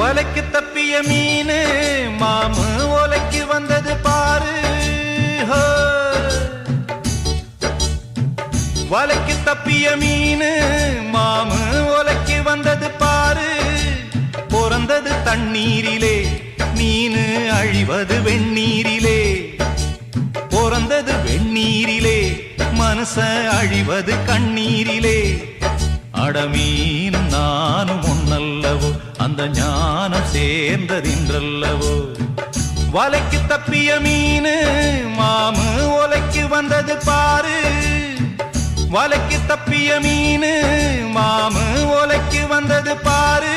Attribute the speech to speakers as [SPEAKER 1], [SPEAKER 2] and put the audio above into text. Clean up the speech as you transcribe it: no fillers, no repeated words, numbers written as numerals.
[SPEAKER 1] வலைக்கு தப்பிய மீனு மாமு ஓலைக்கு வந்தது பாரு. வலைக்கு தப்பிய மீனு மாமு ஓலைக்கு வந்தது பாரு. பிறந்தது தண்ணீரிலே மீனு அழிவது வெந்நீரிலே. பிறந்தது வெந்நீரிலே மனச அழிவது கண்ணீரிலே. அடமீனும் நானும் ஒன்னல்லவோ அந்த ஞானம் சேர்ந்ததின்றல்லவோ. வலைக்கு தப்பிய மீனு மாமு ஓலைக்கு வந்தது பாரு. வலைக்கு தப்பிய மீனு மாமு ஓலைக்கு வந்தது பாரு.